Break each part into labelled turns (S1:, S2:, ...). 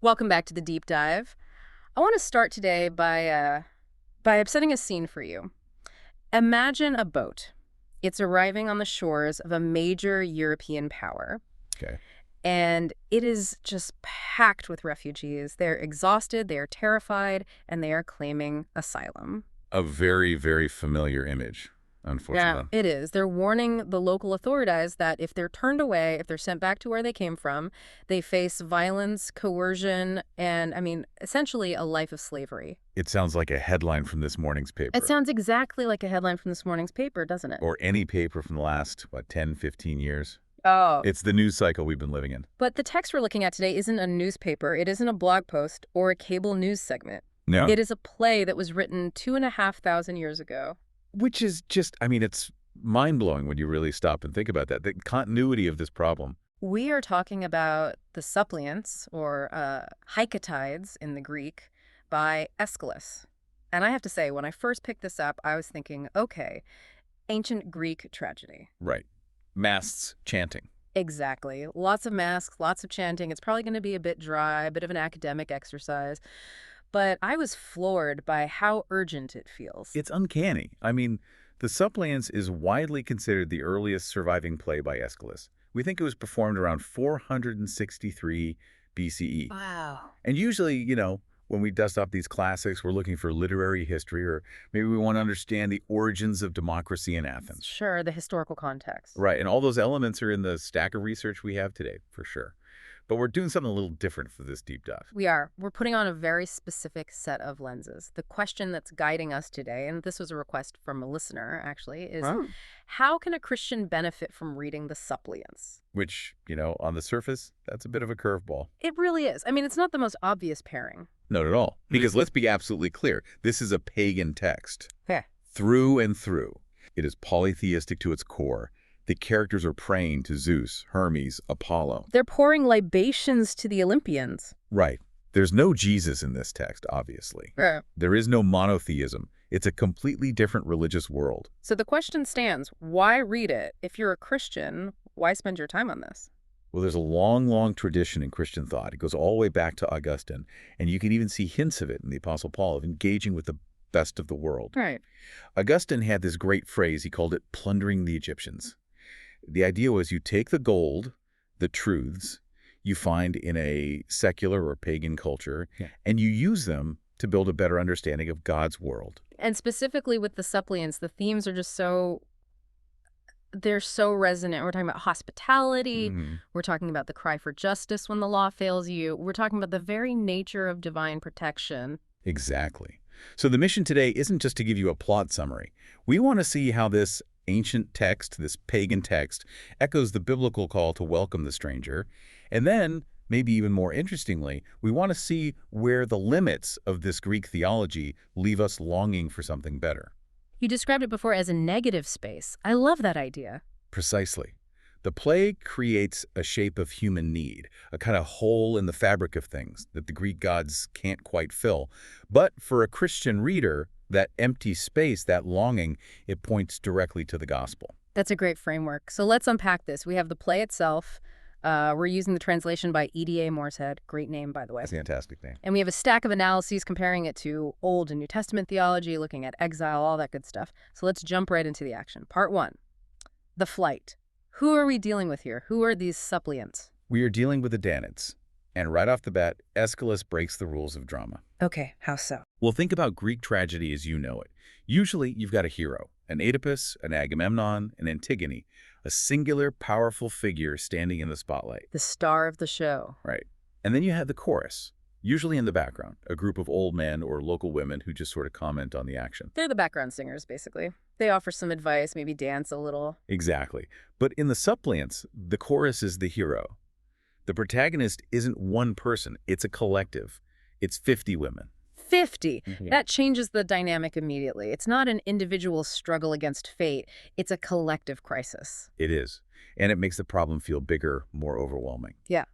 S1: Welcome back to the deep dive. I want to start today by setting a scene for you. Imagine a boat. It's arriving on the shores of a major European power,
S2: Okay.
S1: and it is just packed with refugees. They're exhausted, they are terrified, and they are claiming asylum.
S2: A very, very familiar image,
S1: Yeah,
S2: unfortunately.
S1: it is. They're warning the local authorities that if they're turned away, if they're sent back to where they came from, they face violence, coercion, and, essentially a life of slavery.
S2: It sounds like a headline from this morning's
S1: It
S2: paper.
S1: sounds exactly like a headline from this morning's paper, doesn't it?
S2: Or any paper from the last, 10, 15 years.
S1: Oh.
S2: It's the news cycle we've been living in.
S1: But the text we're looking at today isn't a newspaper, it isn't a blog post or a cable news segment.
S2: No.
S1: It is a play that was written 2,500 years ago.
S2: Which is just, it's mind-blowing when you really stop and think about that. The continuity of this problem.
S1: We are talking about the Suppliants, or Hykatides in the Greek, by Aeschylus. And I have to say, when I first picked this up, I was thinking, okay, ancient Greek tragedy.
S2: Right. Masts chanting.
S1: Exactly. Lots of masks, lots of chanting. It's probably going to be a bit dry, a bit of an academic exercise. But I was floored by how urgent it feels.
S2: It's uncanny. The Suppliants is widely considered the earliest surviving play by Aeschylus. We think it was performed around 463 BCE.
S1: Wow.
S2: And usually, when we dust off these classics, we're looking for literary history, or maybe we want to understand the origins of democracy in Athens.
S1: Sure, the historical context.
S2: Right, and all those elements are in the stack of research we have today, for sure. But we're doing something a little different for this deep dive.
S1: We are. We're putting on a very specific set of lenses. The question that's guiding us today, and this was a request from a listener, actually, is how can a Christian benefit from reading the Suppliants?
S2: Which, on the surface, that's a bit of a curveball.
S1: It really is. It's not the most obvious pairing.
S2: Not at all. Because let's be absolutely clear. This is a pagan text.
S1: Yeah.
S2: Through and through. It is polytheistic to its core. The characters are praying to Zeus, Hermes, Apollo.
S1: They're pouring libations to the Olympians.
S2: Right. There's no Jesus in this text, obviously.
S1: Yeah.
S2: There is no monotheism. It's a completely different religious world.
S1: So the question stands, why read it? If you're a Christian, why spend your time on this?
S2: Well, there's a long, long tradition in Christian thought. It goes all the way back to Augustine, and you can even see hints of it in the Apostle Paul, of engaging with the best of the world.
S1: Right.
S2: Augustine had this great phrase. He called it plundering the Egyptians. The idea was you take the gold, the truths you find in a secular or pagan culture, and you use them to build a better understanding of God's world.
S1: And specifically with the Suppliants, the themes are just they're so resonant. We're talking about hospitality. We're talking about the cry for justice when the law fails you. We're talking about the very nature of divine protection.
S2: Exactly. So the mission today isn't just to give you a plot summary. We want to see how this ancient text, this pagan text, echoes the biblical call to welcome the stranger. And then, maybe even more interestingly, we want to see where the limits of this Greek theology leave us longing for something better.
S1: You described it before as a negative space. I love that idea.
S2: Precisely. The play creates a shape of human need, a kind of hole in the fabric of things that the Greek gods can't quite fill. But for a Christian reader, that empty space, that longing, it points directly to the gospel.
S1: That's a great framework. So let's unpack this. We have the play itself. We're using the translation by E.D.A. Morshead. Great name, by the way.
S2: Fantastic name.
S1: And we have a stack of analyses comparing it to Old and New Testament theology, looking at exile, all that good stuff. So let's jump right into the action. Part 1, the flight. Who are we dealing with here? Who are these Suppliants?
S2: We are dealing with the Danaus. And right off the bat, Aeschylus breaks the rules of drama.
S1: Okay, how so?
S2: Well, think about Greek tragedy as you know it. Usually, you've got a hero, an Oedipus, an Agamemnon, an Antigone, a singular, powerful figure standing in the spotlight.
S1: The star of the show.
S2: Right. And then you have the chorus, usually in the background, a group of old men or local women who just sort of comment on the action.
S1: They're the background singers, basically. They offer some advice, maybe dance a little.
S2: Exactly. But in the Suppliants, the chorus is the hero. The protagonist isn't one person. It's a collective. It's 50 women.
S1: 50. That changes the dynamic immediately. It's not an individual struggle against fate. It's a collective crisis.
S2: It is. And it makes the problem feel bigger, more overwhelming.
S1: Yeah.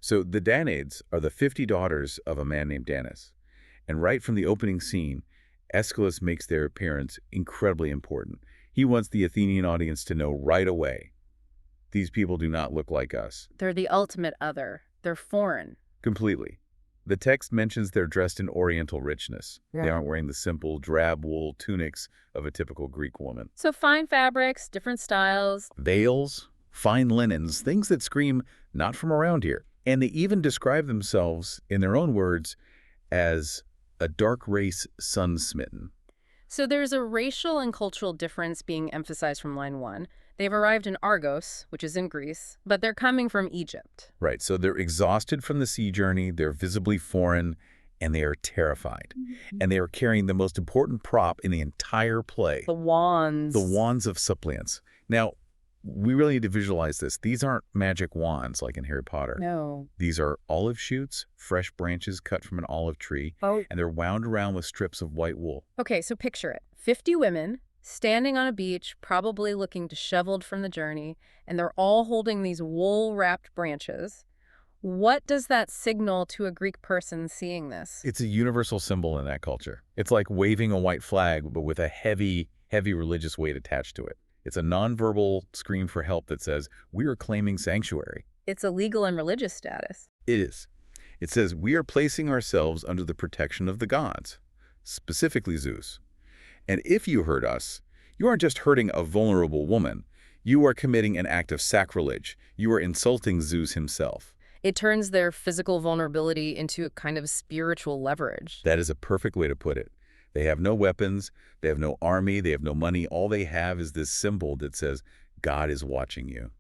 S2: So the Danaids are the 50 daughters of a man named Danaus. And right from the opening scene, Aeschylus makes their appearance incredibly important. He wants the Athenian audience to know right away, these people do not look like us.
S1: They're the ultimate other. They're foreign.
S2: Completely. The text mentions they're dressed in oriental richness.
S1: Yeah.
S2: They aren't wearing the simple drab wool tunics of a typical Greek woman.
S1: So fine fabrics, different styles.
S2: Veils, fine linens, things that scream not from around here. And they even describe themselves, in their own words, as a dark race sun-smitten.
S1: So there's a racial and cultural difference being emphasized from line 1. They've arrived in Argos, which is in Greece, but they're coming from Egypt.
S2: Right, so they're exhausted from the sea journey, they're visibly foreign, and they are terrified. And they are carrying the most important prop in the entire play.
S1: The wands.
S2: The wands of Suppliants. Now, we really need to visualize this. These aren't magic wands like in Harry Potter.
S1: No.
S2: These are olive shoots, fresh branches cut from an olive tree, and they're wound around with strips of white wool.
S1: Okay, so picture it. 50 women standing on a beach, probably looking disheveled from the journey, and they're all holding these wool-wrapped branches. What does that signal to a Greek person seeing this?
S2: It's a universal symbol in that culture. It's like waving a white flag, but with a heavy, heavy religious weight attached to it. It's a nonverbal scream for help that says, we are claiming sanctuary.
S1: It's a legal and religious status.
S2: It is. It says, we are placing ourselves under the protection of the gods, specifically Zeus. And if you hurt us, you aren't just hurting a vulnerable woman. You are committing an act of sacrilege. You are insulting Zeus himself.
S1: It turns their physical vulnerability into a kind of spiritual leverage.
S2: That is a perfect way to put it. They have no weapons, they have no army, they have no money. All they have is this symbol that says, God is watching you.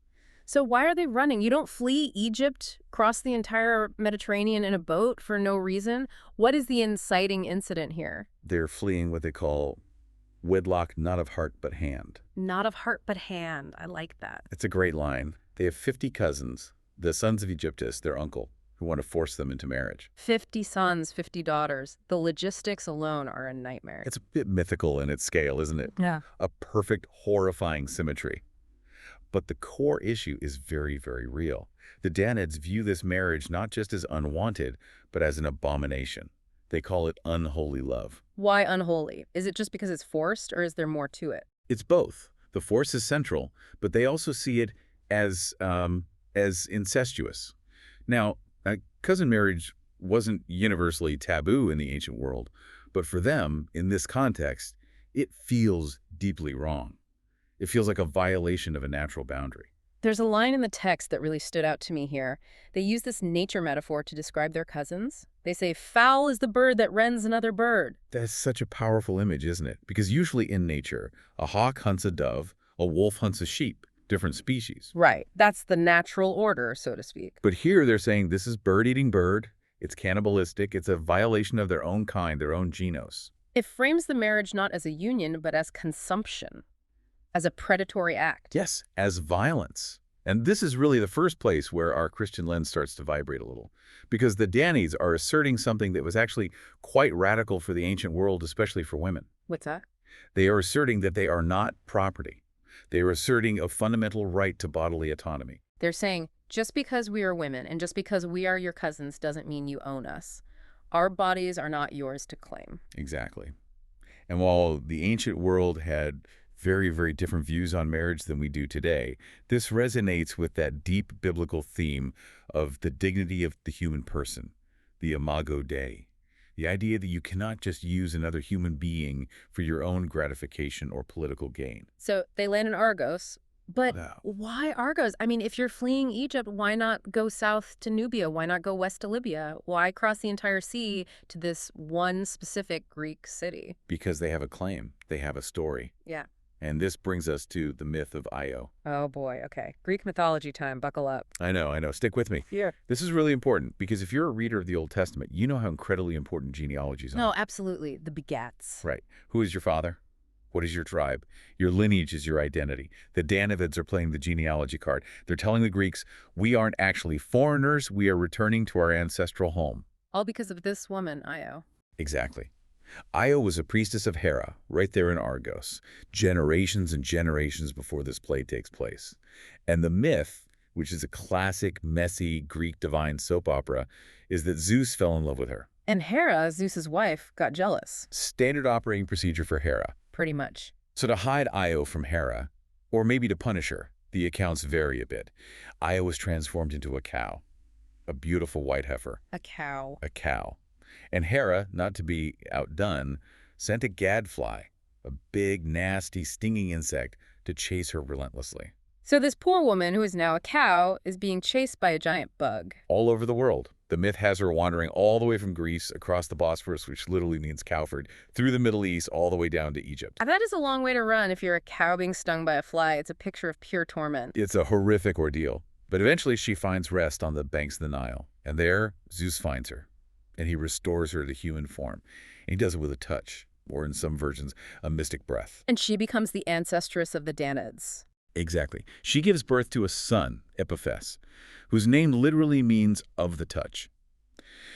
S1: So why are they running? You don't flee Egypt, cross the entire Mediterranean in a boat for no reason. What is the inciting incident here?
S2: They're fleeing what they call wedlock not of heart but hand.
S1: Not of heart but hand. I like that.
S2: It's a great line. They have 50 cousins, the sons of Aegyptus, their uncle, who want to force them into marriage.
S1: 50 sons, 50 daughters. The logistics alone are a nightmare.
S2: It's a bit mythical in its scale, isn't it?
S1: Yeah.
S2: A perfect, horrifying symmetry. But the core issue is very, very real. The Danads view this marriage not just as unwanted, but as an abomination. They call it unholy love.
S1: Why unholy? Is it just because it's forced, or is there more to it?
S2: It's both. The force is central, but they also see it as incestuous. Now, cousin marriage wasn't universally taboo in the ancient world, but for them, in this context, it feels deeply wrong. It feels like a violation of a natural boundary.
S1: There's a line in the text that really stood out to me here. They use this nature metaphor to describe their cousins. They say, foul is the bird that rends another bird.
S2: That's such a powerful image, isn't it? Because usually in nature, a hawk hunts a dove, a wolf hunts a sheep, different species.
S1: Right. That's the natural order, so to speak.
S2: But here they're saying this is bird-eating bird. It's cannibalistic. It's a violation of their own kind, their own genos.
S1: It frames the marriage not as a union, but as consumption, as a predatory act.
S2: Yes, as violence. And this is really the first place where our Christian lens starts to vibrate a little. Because the Danaes are asserting something that was actually quite radical for the ancient world, especially for women.
S1: What's that?
S2: They are asserting that they are not property. They are asserting a fundamental right to bodily autonomy.
S1: They're saying, just because we are women and just because we are your cousins doesn't mean you own us. Our bodies are not yours to claim.
S2: Exactly. And while the ancient world had very, very different views on marriage than we do today, this resonates with that deep biblical theme of the dignity of the human person, the imago Dei. The idea that you cannot just use another human being for your own gratification or political gain.
S1: So they land in Argos, but
S2: Wow.
S1: why Argos? I mean, if you're fleeing Egypt, why not go south to Nubia? Why not go west to Libya? Why cross the entire sea to this one specific Greek city?
S2: Because they have a claim. They have a story.
S1: Yeah.
S2: And this brings us to the myth of Io.
S1: Oh, boy. Okay. Greek mythology time. Buckle up.
S2: I know. Stick with me.
S1: Yeah.
S2: This is really important because if you're a reader of the Old Testament, you know how incredibly important genealogies are.
S1: No, absolutely. The begats.
S2: Right. Who is your father? What is your tribe? Your lineage is your identity. The Danavids are playing the genealogy card. They're telling the Greeks, we aren't actually foreigners. We are returning to our ancestral home.
S1: All because of this woman, Io.
S2: Exactly. Io was a priestess of Hera, right there in Argos, generations and generations before this play takes place. And the myth, which is a classic, messy Greek divine soap opera, is that Zeus fell in love with her.
S1: And Hera, Zeus's wife, got jealous.
S2: Standard operating procedure for Hera.
S1: Pretty much.
S2: So to hide Io from Hera, or maybe to punish her, the accounts vary a bit. Io was transformed into a cow. a beautiful white heifer,
S1: A cow.
S2: a cow. And Hera, not to be outdone, sent a gadfly, a big, nasty, stinging insect, to chase her relentlessly.
S1: So this poor woman, who is now a cow, is being chased by a giant bug.
S2: All over the world. The myth has her wandering all the way from Greece, across the Bosphorus, which literally means Cowford, through the Middle East, all the way down to Egypt.
S1: That is a long way to run if you're a cow being stung by a fly. It's a picture of pure torment.
S2: It's a horrific ordeal. But eventually she finds rest on the banks of the Nile. And there, Zeus finds her. And he restores her to human form. And he does it with a touch, or in some versions, a mystic breath.
S1: And she becomes the ancestress of the Danaids.
S2: Exactly. She gives birth to a son, Epiphes, whose name literally means of the touch.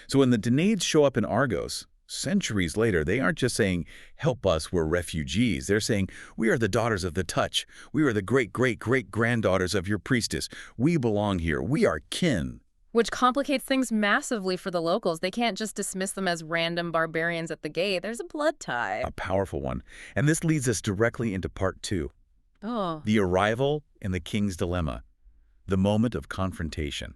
S2: So when the Danaids show up in Argos, centuries later, they aren't just saying, help us, we're refugees. They're saying, we are the daughters of the touch. We are the great-great-great-granddaughters of your priestess. We belong here. We are kin.
S1: Which complicates things massively for the locals. They can't just dismiss them as random barbarians at the gate. There's a blood tie.
S2: A powerful one. And this leads us directly into part 2.
S1: Oh.
S2: The arrival and the king's dilemma. The moment of confrontation.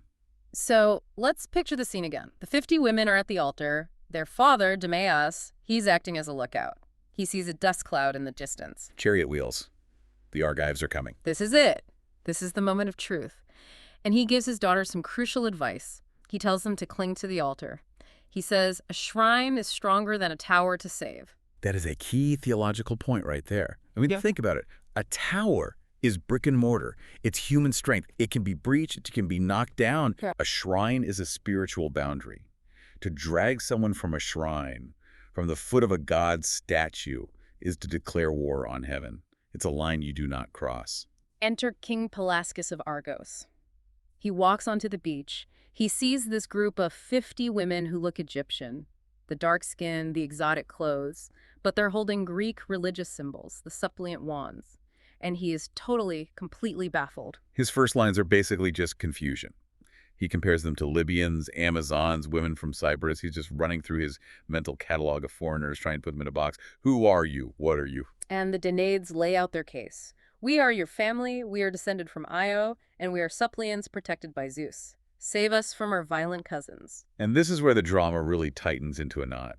S1: So let's picture the scene again. The 50 women are at the altar. Their father, Danaus, he's acting as a lookout. He sees a dust cloud in the distance.
S2: Chariot wheels. The Argives are coming.
S1: This is it. This is the moment of truth. And he gives his daughter some crucial advice. He tells them to cling to the altar. He says, a shrine is stronger than a tower to save.
S2: That is a key theological point right there. I mean, think about it. A tower is brick and mortar. It's human strength. It can be breached. It can be knocked down.
S1: Yeah.
S2: A shrine is a spiritual boundary. To drag someone from a shrine, from the foot of a god's statue, is to declare war on heaven. It's a line you do not cross.
S1: Enter King Pelasgus of Argos. He walks onto the beach. He sees this group of 50 women who look Egyptian, the dark skin, the exotic clothes, but they're holding Greek religious symbols, the suppliant wands. And he is totally, completely baffled.
S2: His first lines are basically just confusion. He compares them to Libyans, Amazons, women from Cyprus. He's just running through his mental catalog of foreigners, trying to put them in a box. Who are you? What are you?
S1: And the Danaids lay out their case. We are your family, we are descended from Io, and we are suppliants protected by Zeus. Save us from our violent cousins.
S2: And this is where the drama really tightens into a knot,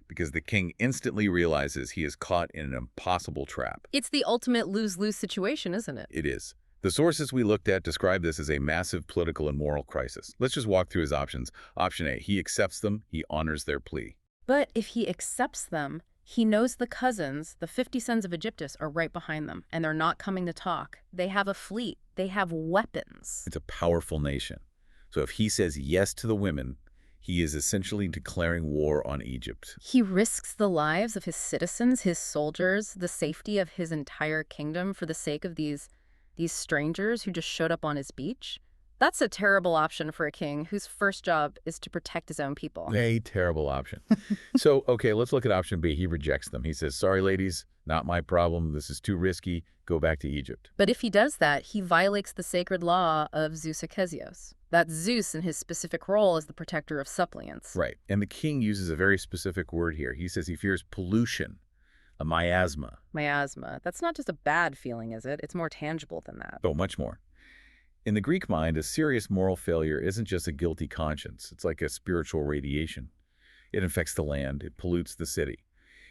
S2: because the king instantly realizes he is caught in an impossible trap.
S1: It's the ultimate lose-lose situation, isn't it?
S2: It is. The sources we looked at describe this as a massive political and moral crisis. Let's just walk through his options. Option A, he accepts them, he honors their plea.
S1: But if he accepts them, he knows the cousins, the 50 sons of Aegyptus, are right behind them, and they're not coming to talk. They have a fleet. They have weapons.
S2: It's a powerful nation. So if he says yes to the women, he is essentially declaring war on Egypt.
S1: He risks the lives of his citizens, his soldiers, the safety of his entire kingdom for the sake of these strangers who just showed up on his beach. That's a terrible option for a king whose first job is to protect his own people.
S2: A terrible option. So, okay, let's look at option B. He rejects them. He says, sorry, ladies, not my problem. This is too risky. Go back to Egypt.
S1: But if he does that, he violates the sacred law of Zeus Aeschylus. That's Zeus in his specific role as the protector of suppliants.
S2: Right. And the king uses a very specific word here. He says he fears pollution, a miasma.
S1: Miasma. That's not just a bad feeling, is it? It's more tangible than that.
S2: Oh, much more. In the Greek mind, a serious moral failure isn't just a guilty conscience. It's like a spiritual radiation. It infects the land. It pollutes the city.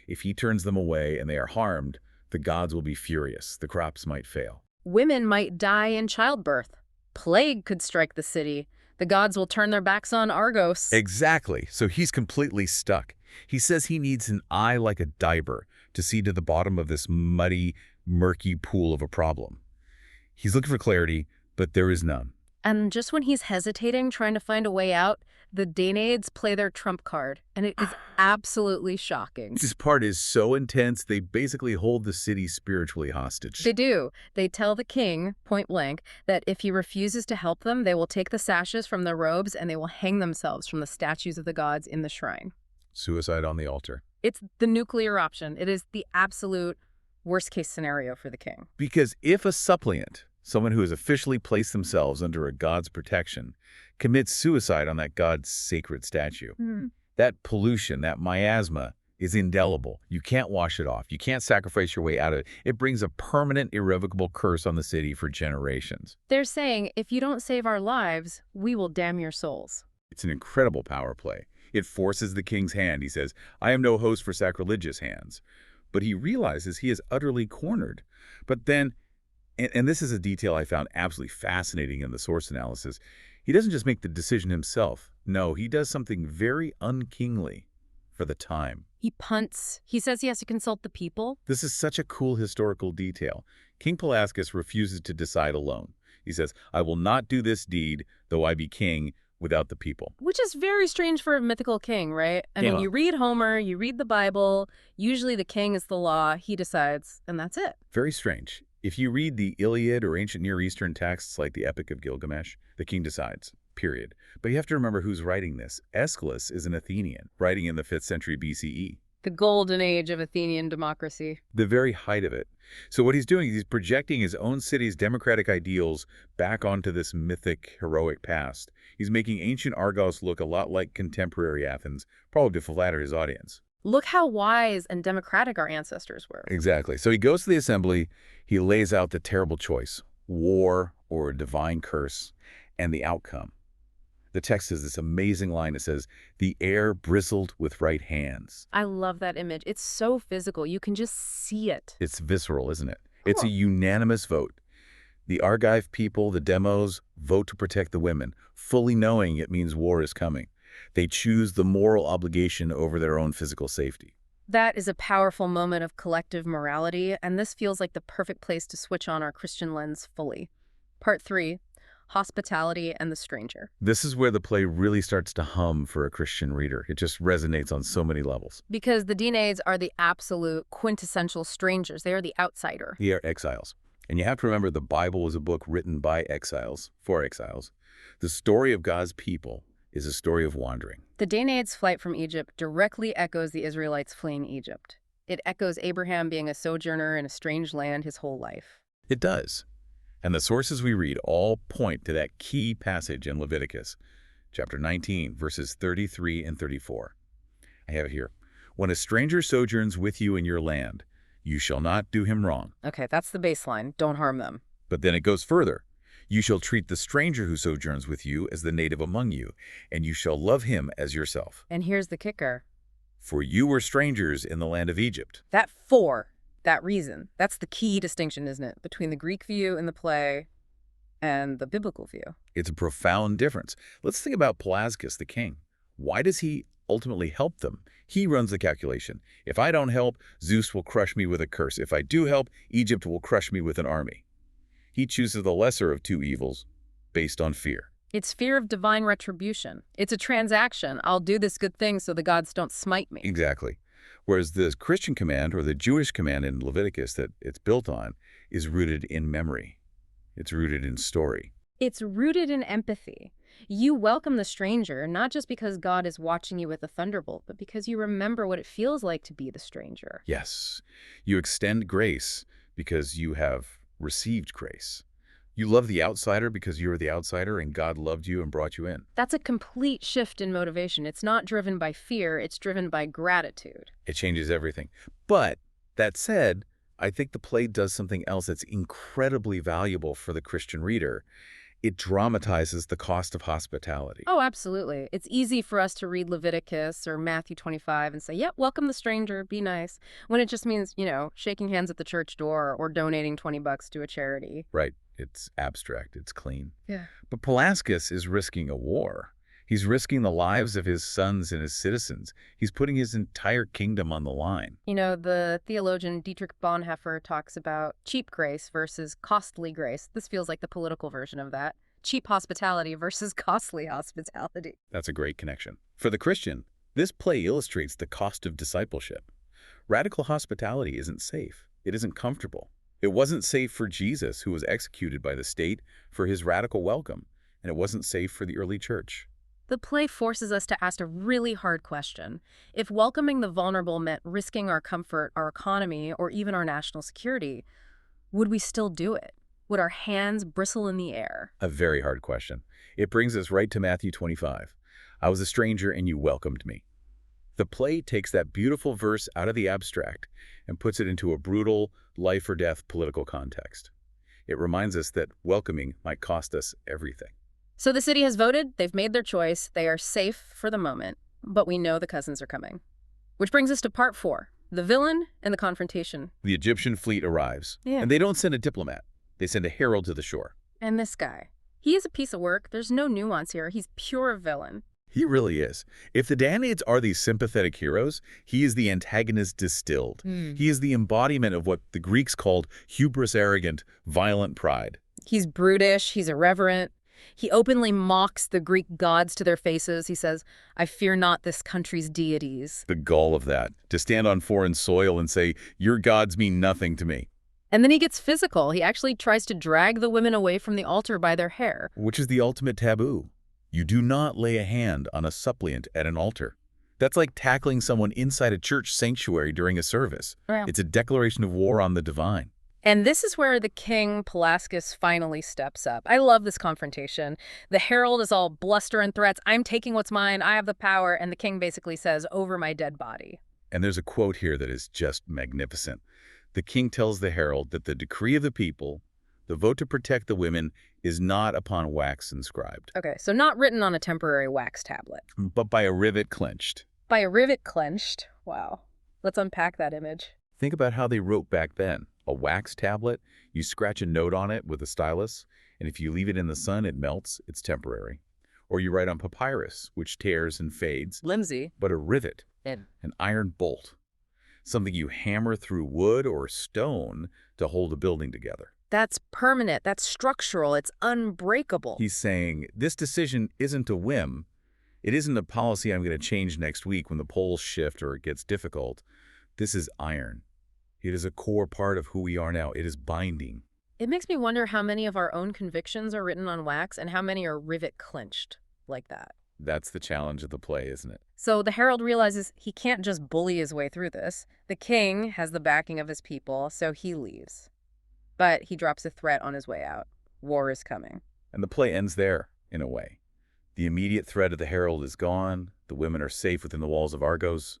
S2: If he turns them away and they are harmed, the gods will be furious. The crops might fail.
S1: Women might die in childbirth. Plague could strike the city. The gods will turn their backs on Argos.
S2: Exactly. So he's completely stuck. He says he needs an eye like a diver to see to the bottom of this muddy, murky pool of a problem. He's looking for clarity, but there is none.
S1: And just when he's hesitating, trying to find a way out, the Danaids play their trump card, and it is absolutely shocking.
S2: This part is so intense, they basically hold the city spiritually hostage.
S1: They do. They tell the king, point blank, that if he refuses to help them, they will take the sashes from their robes and they will hang themselves from the statues of the gods in the shrine.
S2: Suicide on the altar.
S1: It's the nuclear option. It is the absolute worst-case scenario for the king.
S2: Because if a suppliant, someone who has officially placed themselves under a god's protection, commits suicide on that god's sacred statue, that pollution, that miasma, is indelible. You can't wash it off. You can't sacrifice your way out of it. It brings a permanent, irrevocable curse on the city for generations.
S1: They're saying, if you don't save our lives, we will damn your souls.
S2: It's an incredible power play. It forces the king's hand. He says, I am no host for sacrilegious hands. But he realizes he is utterly cornered. But then, and this is a detail I found absolutely fascinating in the source analysis, he doesn't just make the decision himself. No, he does something very unkingly for the time.
S1: He punts. He says he has to consult the people.
S2: This is such a cool historical detail. King Pelasgus refuses to decide alone. He says, I will not do this deed, though I be king, without the people.
S1: Which is very strange for a mythical king, right? I mean, you read Homer, you read the Bible, usually the king is the law, he decides, and that's it.
S2: Very strange. If you read the Iliad or ancient Near Eastern texts like the Epic of Gilgamesh, the king decides, period. But you have to remember who's writing this. Aeschylus is an Athenian, writing in the 5th century BCE.
S1: The golden age of Athenian democracy.
S2: The very height of it. So what he's doing is he's projecting his own city's democratic ideals back onto this mythic, heroic past. He's making ancient Argos look a lot like contemporary Athens, probably to flatter his audience.
S1: Look how wise and democratic our ancestors were.
S2: Exactly. So he goes to the assembly, he lays out the terrible choice, war or a divine curse, and the outcome. The text is this amazing line that says, the air bristled with right hands.
S1: I love that image. It's so physical. You can just see it.
S2: It's visceral, isn't it? It's a unanimous vote. The Argive people, the demos, vote to protect the women, fully knowing it means war is coming. They choose the moral obligation over their own physical safety.
S1: That is a powerful moment of collective morality, and this feels like the perfect place to switch on our Christian lens fully. Part 3. Hospitality and the stranger.
S2: This is where the play really starts to hum for a Christian reader. It just resonates on so many levels.
S1: Because the Danaus are the absolute quintessential strangers. They are the outsider.
S2: They are exiles. And you have to remember the Bible was a book written by exiles, for exiles. The story of God's people is a story of wandering.
S1: The Danaans' flight from Egypt directly echoes the Israelites fleeing Egypt. It echoes Abraham being a sojourner in a strange land his whole life.
S2: It does. And the sources we read all point to that key passage in Leviticus, chapter 19, verses 33 and 34. I have it here. When a stranger sojourns with you in your land, you shall not do him wrong.
S1: Okay, that's the baseline. Don't harm them.
S2: But then it goes further. You shall treat the stranger who sojourns with you as the native among you, and you shall love him as yourself.
S1: And here's the kicker.
S2: For you were strangers in the land of Egypt.
S1: That reason, that's the key distinction, isn't it, between the Greek view in the play and the biblical view.
S2: It's a profound difference. Let's think about Pelasgus, the king. Why does he ultimately help them? He runs the calculation. If I don't help, Zeus will crush me with a curse. If I do help, Egypt will crush me with an army. He chooses the lesser of two evils based on fear.
S1: It's fear of divine retribution. It's a transaction. I'll do this good thing so the gods don't smite me.
S2: Exactly. Whereas the Christian command or the Jewish command in Leviticus that it's built on is rooted in memory. It's rooted in story.
S1: It's rooted in empathy. You welcome the stranger, not just because God is watching you with a thunderbolt, but because you remember what it feels like to be the stranger.
S2: Yes. You extend grace because you have received grace. You love the outsider because you are the outsider and God loved you and brought you in.
S1: That's a complete shift in motivation. It's not driven by fear, it's driven by gratitude.
S2: It changes everything. But that said, I think the play does something else that's incredibly valuable for the Christian reader. It dramatizes the cost of hospitality.
S1: Oh, absolutely. It's easy for us to read Leviticus or Matthew 25 and say, yep, welcome the stranger, be nice, when it just means, shaking hands at the church door or donating $20 to a charity.
S2: Right. It's abstract. It's clean.
S1: Yeah.
S2: But Pelasgus is risking a war. He's risking the lives of his sons and his citizens. He's putting his entire kingdom on the line.
S1: The theologian Dietrich Bonhoeffer talks about cheap grace versus costly grace. This feels like the political version of that. Cheap hospitality versus costly hospitality.
S2: That's a great connection. For the Christian, this play illustrates the cost of discipleship. Radical hospitality isn't safe. It isn't comfortable. It wasn't safe for Jesus, who was executed by the state for his radical welcome, and it wasn't safe for the early church.
S1: The play forces us to ask a really hard question. If welcoming the vulnerable meant risking our comfort, our economy, or even our national security, would we still do it? Would our hands bristle in the air?
S2: A very hard question. It brings us right to Matthew 25. I was a stranger and you welcomed me. The play takes that beautiful verse out of the abstract and puts it into a brutal, life-or-death political context. It reminds us that welcoming might cost us everything.
S1: So the city has voted, they've made their choice, they are safe for the moment, but we know the cousins are coming. Which brings us to part 4, the villain and the confrontation.
S2: The Egyptian fleet arrives,
S1: Yeah.
S2: and they don't send a diplomat. They send a herald to the shore.
S1: And this guy. He is a piece of work. There's no nuance here. He's pure villain.
S2: He really is. If the Danaids are these sympathetic heroes, he is the antagonist distilled. He is the embodiment of what the Greeks called hubris arrogant, violent pride.
S1: He's brutish. He's irreverent. He openly mocks the Greek gods to their faces. He says, "I fear not this country's deities."
S2: The gall of that, to stand on foreign soil and say, "Your gods mean nothing to me."
S1: And then he gets physical. He actually tries to drag the women away from the altar by their hair.
S2: Which is the ultimate taboo. You do not lay a hand on a suppliant at an altar. That's like tackling someone inside a church sanctuary during a service.
S1: Yeah.
S2: It's a declaration of war on the divine.
S1: And this is where the King Pelasgus finally steps up. I love this confrontation. The herald is all bluster and threats. "I'm taking what's mine. I have the power." And the king basically says, "Over my dead body."
S2: And there's a quote here that is just magnificent. The king tells the herald that the decree of the people, the vote to protect the women, is not upon wax inscribed,
S1: Okay, so not written on a temporary wax tablet.
S2: but by a rivet clenched.
S1: By a rivet clenched. Wow. Let's unpack that image.
S2: Think about how they wrote back then. A wax tablet, you scratch a note on it with a stylus, and if you leave it in the sun, it melts. It's temporary. Or you write on papyrus, which tears and fades.
S1: Flimsy.
S2: But a rivet,
S1: In.
S2: an iron bolt, something you hammer through wood or stone to hold a building together.
S1: That's permanent. That's structural. It's unbreakable.
S2: He's saying, this decision isn't a whim. It isn't a policy I'm going to change next week when the poles shift or it gets difficult. This is iron. It is a core part of who we are now. It is binding.
S1: It makes me wonder how many of our own convictions are written on wax and how many are rivet clenched like that.
S2: That's the challenge of the play, isn't it?
S1: So the herald realizes he can't just bully his way through this. The king has the backing of his people, so he leaves. But he drops a threat on his way out. War is coming.
S2: And the play ends there, in a way. The immediate threat of the herald is gone. The women are safe within the walls of Argos.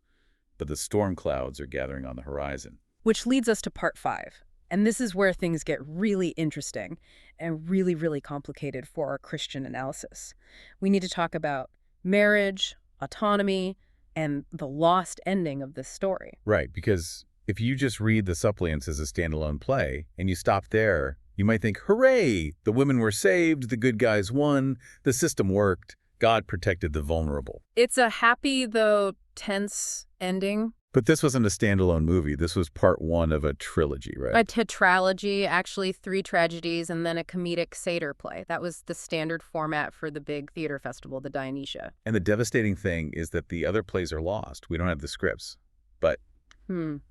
S2: But the storm clouds are gathering on the horizon.
S1: Which leads us to part 5. And this is where things get really interesting and really, really complicated for our Christian analysis. We need to talk about marriage, autonomy, and the lost ending of this story.
S2: Right, because if you just read The Suppliants as a standalone play and you stop there, you might think, hooray, the women were saved, the good guys won, the system worked, God protected the vulnerable.
S1: It's a happy, though tense ending.
S2: But this wasn't a standalone movie. This was part 1 of a trilogy, right?
S1: A tetralogy, actually 3 tragedies, and then a comedic satyr play. That was the standard format for the big theater festival, the Dionysia.
S2: And the devastating thing is that the other plays are lost. We don't have the scripts. But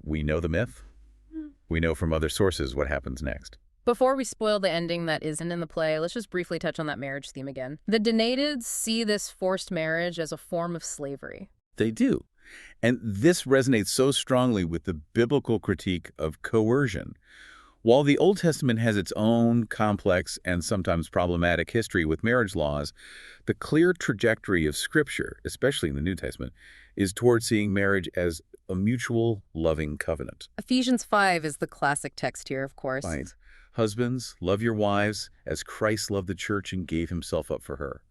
S2: we know the myth. We know from other sources what happens next.
S1: Before we spoil the ending that isn't in the play, let's just briefly touch on that marriage theme again. The Danaids see this forced marriage as a form of slavery.
S2: They do. And this resonates so strongly with the biblical critique of coercion. While the Old Testament has its own complex and sometimes problematic history with marriage laws, the clear trajectory of Scripture, especially in the New Testament, is towards seeing marriage as a mutual, loving covenant.
S1: Ephesians 5 is the classic text here, of course.
S2: Right. Husbands, love your wives as Christ loved the church and gave himself up for her.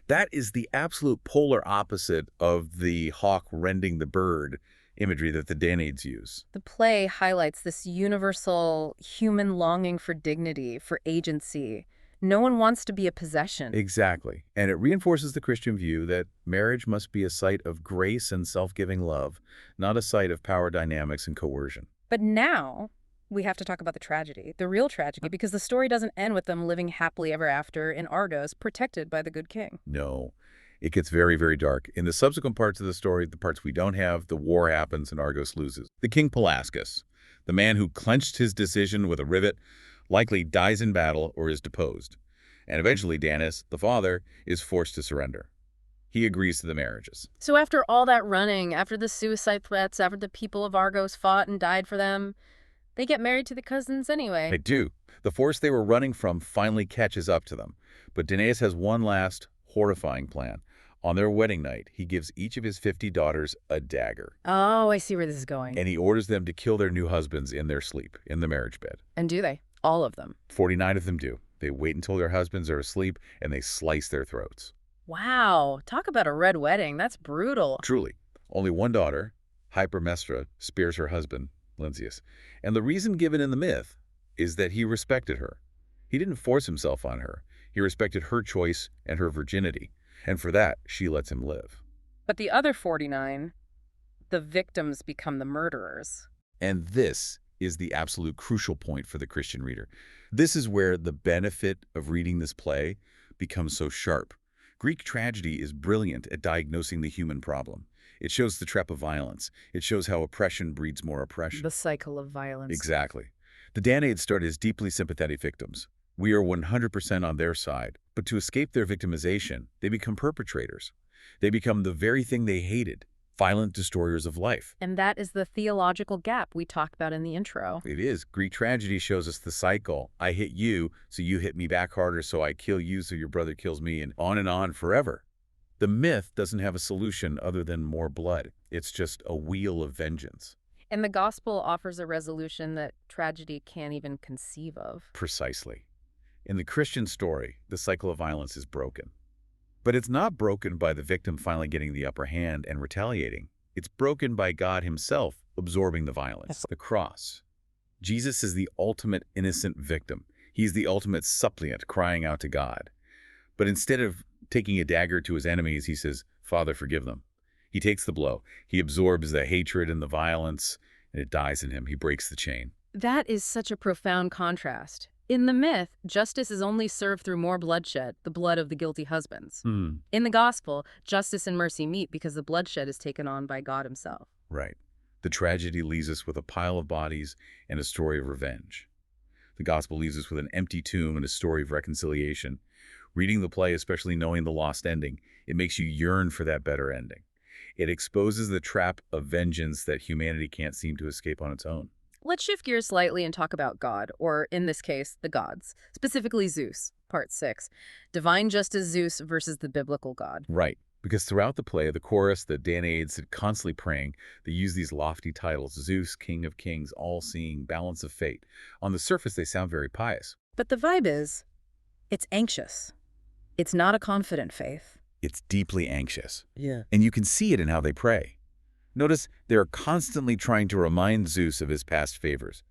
S2: That is the absolute polar opposite of the hawk rending the bird imagery that the Danaids use.
S1: The play highlights this universal human longing for dignity, for agency. No one wants to be a possession.
S2: Exactly. And it reinforces the Christian view that marriage must be a site of grace and self-giving love, not a site of power dynamics and coercion.
S1: But now we have to talk about the tragedy, the real tragedy, because the story doesn't end with them living happily ever after in Argos, protected by the good king.
S2: No. It gets very, very dark. In the subsequent parts of the story, the parts we don't have, the war happens and Argos loses. The King Pelasgus, the man who clenched his decision with a rivet, likely dies in battle or is deposed. And eventually Danaus, the father, is forced to surrender. He agrees to the marriages.
S1: So after all that running, after the suicide threats, after the people of Argos fought and died for them, they get married to the cousins anyway.
S2: They do. The force they were running from finally catches up to them. But Danaus has one last horrifying plan. On their wedding night, he gives each of his 50 daughters a dagger,
S1: Oh, I see where this is going.
S2: and he orders them to kill their new husbands in their sleep, in the marriage bed.
S1: And do they? All of them?
S2: 49 of them do. They wait until their husbands are asleep, and they slice their throats.
S1: Wow, talk about a red wedding. That's brutal.
S2: Truly, only one daughter, Hypermestra, spares her husband, Lynceus. And the reason given in the myth is that he respected her. He didn't force himself on her. He respected her choice and her virginity. And for that, she lets him live.
S1: But the other 49, the victims become the murderers.
S2: And this is the absolute crucial point for the Christian reader. This is where the benefit of reading this play becomes so sharp. Greek tragedy is brilliant at diagnosing the human problem. It shows the trap of violence. It shows how oppression breeds more oppression.
S1: The cycle of violence.
S2: Exactly. The Danaids start as deeply sympathetic victims. We are 100% on their side. But to escape their victimization, they become perpetrators. They become the very thing they hated, violent destroyers of life.
S1: And that is the theological gap we talked about in the intro.
S2: It is. Greek tragedy shows us the cycle. I hit you, so you hit me back harder, so I kill you, so your brother kills me, and on forever. The myth doesn't have a solution other than more blood. It's just a wheel of vengeance.
S1: And the gospel offers a resolution that tragedy can't even conceive of.
S2: Precisely. In the Christian story, the cycle of violence is broken. But it's not broken by the victim finally getting the upper hand and retaliating. It's broken by God himself absorbing the violence. The cross. Jesus is the ultimate innocent victim. He's the ultimate suppliant crying out to God. But instead of taking a dagger to his enemies, he says, Father, forgive them. He takes the blow. He absorbs the hatred and the violence, and it dies in him. He breaks the chain.
S1: That is such a profound contrast. In the myth, justice is only served through more bloodshed, the blood of the guilty husbands. In the gospel, justice and mercy meet because the bloodshed is taken on by God himself.
S2: Right. The tragedy leaves us with a pile of bodies and a story of revenge. The gospel leaves us with an empty tomb and a story of reconciliation. Reading the play, especially knowing the lost ending, it makes you yearn for that better ending. It exposes the trap of vengeance that humanity can't seem to escape on its own.
S1: Let's shift gears slightly and talk about God, or in this case, the gods, specifically Zeus, Part 6. Divine justice Zeus versus the biblical God.
S2: Right. Because throughout the play, the chorus, the Danaids are constantly praying. They use these lofty titles, Zeus, King of Kings, all-seeing, balance of fate. On the surface, they sound very pious.
S1: But the vibe is, it's anxious. It's not a confident faith.
S2: It's deeply anxious.
S1: Yeah.
S2: And you can see it in how they pray. Notice they're constantly trying to remind Zeus of his past favors.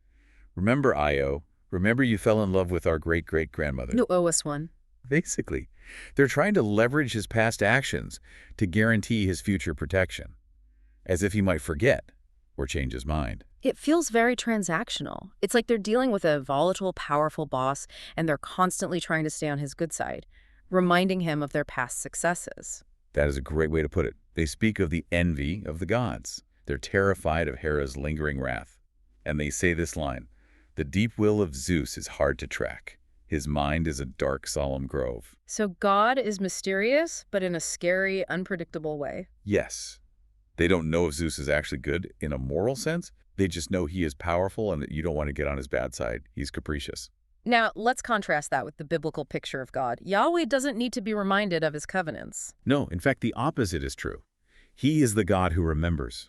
S2: Remember, Io, remember you fell in love with our great-great-grandmother.
S1: You owe us one.
S2: Basically, they're trying to leverage his past actions to guarantee his future protection, as if he might forget or change his mind.
S1: It feels very transactional. It's like they're dealing with a volatile, powerful boss, and they're constantly trying to stay on his good side, reminding him of their past successes.
S2: That is a great way to put it. They speak of the envy of the gods. They're terrified of Hera's lingering wrath. And they say this line, "The deep will of Zeus is hard to track. His mind is a dark, solemn grove."
S1: So God is mysterious, but in a scary, unpredictable way.
S2: Yes. They don't know if Zeus is actually good in a moral sense. They just know he is powerful and that you don't want to get on his bad side. He's capricious.
S1: Now, let's contrast that with the biblical picture of God. Yahweh doesn't need to be reminded of his covenants.
S2: No, in fact, the opposite is true. He is the God who remembers.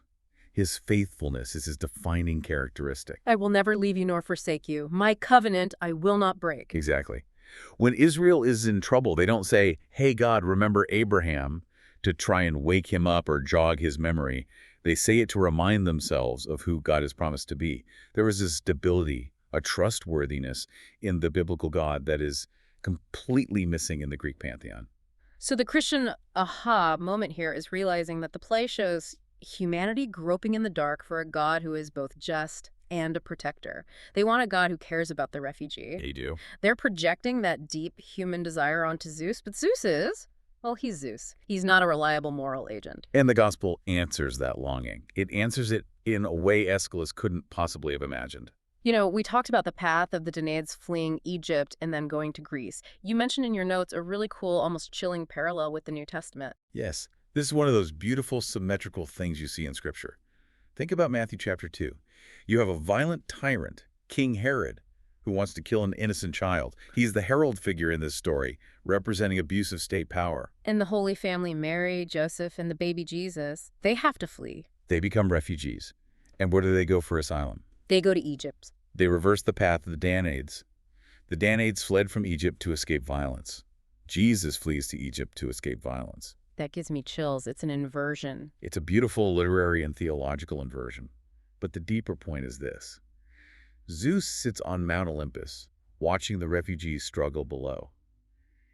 S2: His faithfulness is his defining characteristic.
S1: I will never leave you nor forsake you. My covenant I will not break.
S2: Exactly. When Israel is in trouble, they don't say, "Hey, God, remember Abraham," to try and wake him up or jog his memory. They say it to remind themselves of who God has promised to be. There is this stability, a trustworthiness in the biblical God that is completely missing in the Greek pantheon.
S1: So the Christian aha moment here is realizing that the play shows humanity groping in the dark for a God who is both just and a protector. They want a God who cares about the refugee.
S2: They do.
S1: They're projecting that deep human desire onto Zeus, but Zeus is, well, he's Zeus. He's not a reliable moral agent.
S2: And the gospel answers that longing. It answers it in a way Aeschylus couldn't possibly have imagined.
S1: You know, we talked about the path of the Danaids fleeing Egypt and then going to Greece. You mentioned in your notes a really cool, almost chilling parallel with the New Testament.
S2: Yes, this is one of those beautiful symmetrical things you see in Scripture. Think about Matthew chapter 2. You have a violent tyrant, King Herod, who wants to kill an innocent child. He's the herald figure in this story, representing abuse of state power.
S1: And the Holy Family, Mary, Joseph, and the baby Jesus, they have to flee.
S2: They become refugees. And where do they go for asylum?
S1: They go to Egypt.
S2: They reverse the path of the Danaids. The Danaids fled from Egypt to escape violence. Jesus flees to Egypt to escape violence.
S1: That gives me chills. It's an inversion.
S2: It's a beautiful literary and theological inversion. But the deeper point is this. Zeus sits on Mount Olympus, watching the refugees struggle below.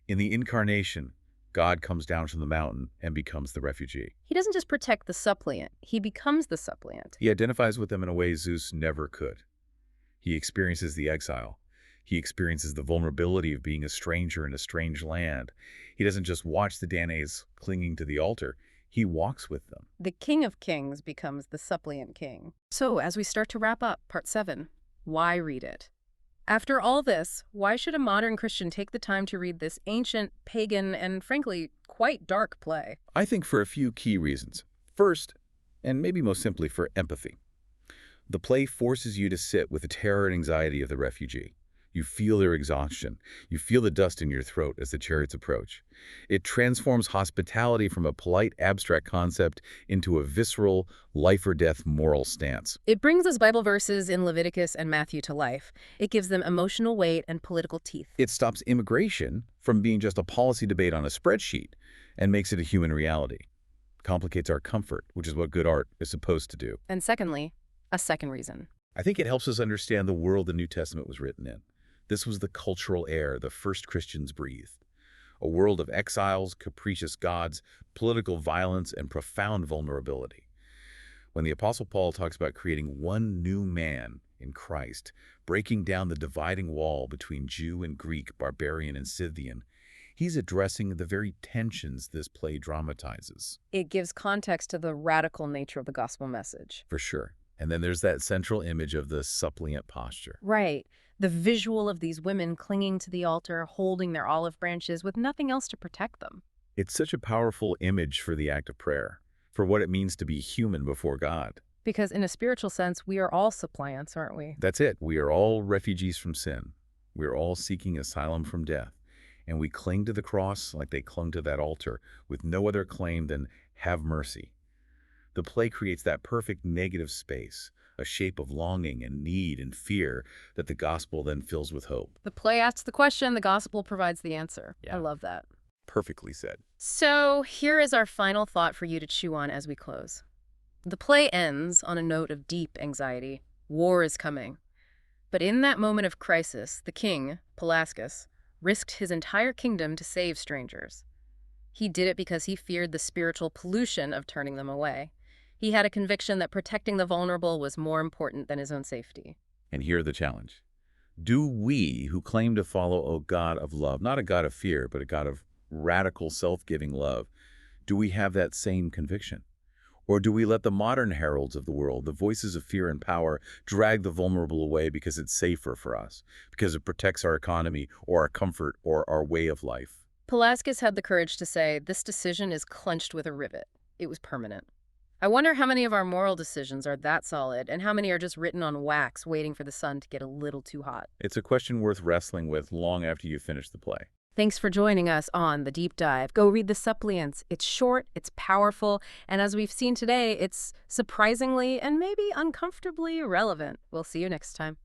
S2: In the incarnation, God comes down from the mountain and becomes the refugee.
S1: He doesn't just protect the suppliant. He becomes the suppliant.
S2: He identifies with them in a way Zeus never could. He experiences the exile. He experiences the vulnerability of being a stranger in a strange land. He doesn't just watch the Danaids clinging to the altar. He walks with them.
S1: The King of Kings becomes the suppliant king. So, as we start to wrap up Part 7, why read it? After all this, why should a modern Christian take the time to read this ancient, pagan, and frankly, quite dark play?
S2: I think for a few key reasons. First, and maybe most simply for empathy. The play forces you to sit with the terror and anxiety of the refugee. You feel their exhaustion. You feel the dust in your throat as the chariots approach. It transforms hospitality from a polite, abstract concept into a visceral, life-or-death moral stance.
S1: It brings us Bible verses in Leviticus and Matthew to life. It gives them emotional weight and political teeth.
S2: It stops immigration from being just a policy debate on a spreadsheet and makes it a human reality. Complicates our comfort, which is what good art is supposed to do.
S1: And secondly, a second reason.
S2: I think it helps us understand the world the New Testament was written in. This was the cultural air the first Christians breathed. A world of exiles, capricious gods, political violence, and profound vulnerability. When the Apostle Paul talks about creating one new man in Christ, breaking down the dividing wall between Jew and Greek, barbarian and Scythian, he's addressing the very tensions this play dramatizes.
S1: It gives context to the radical nature of the gospel message.
S2: For sure. And then there's that central image of the suppliant posture.
S1: Right. The visual of these women clinging to the altar, holding their olive branches with nothing else to protect them.
S2: It's such a powerful image for the act of prayer, for what it means to be human before God.
S1: Because in a spiritual sense, we are all suppliants, aren't we?
S2: That's it. We are all refugees from sin. We are all seeking asylum from death. And we cling to the cross like they clung to that altar, with no other claim than have mercy. The play creates that perfect negative space, a shape of longing and need and fear that the gospel then fills with hope.
S1: The play asks the question, the gospel provides the answer.
S2: Yeah.
S1: I love that.
S2: Perfectly said.
S1: So here is our final thought for you to chew on as we close. The play ends on a note of deep anxiety. War is coming. But in that moment of crisis, the king, Pelasgus, risked his entire kingdom to save strangers. He did it because he feared the spiritual pollution of turning them away. He had a conviction that protecting the vulnerable was more important than his own safety.
S2: And here the challenge. Do we, who claim to follow a God of love, not a God of fear, but a God of radical self-giving love, do we have that same conviction? Or do we let the modern heralds of the world, the voices of fear and power, drag the vulnerable away because it's safer for us, because it protects our economy or our comfort or our way of life?
S1: Pelasgus had the courage to say, this decision is clenched with a rivet. It was permanent. I wonder how many of our moral decisions are that solid and how many are just written on wax waiting for the sun to get a little too hot.
S2: It's a question worth wrestling with long after you finish the play.
S1: Thanks for joining us on The Deep Dive. Go read The Suppliants. It's short, it's powerful, and as we've seen today, it's surprisingly and maybe uncomfortably relevant. We'll see you next time.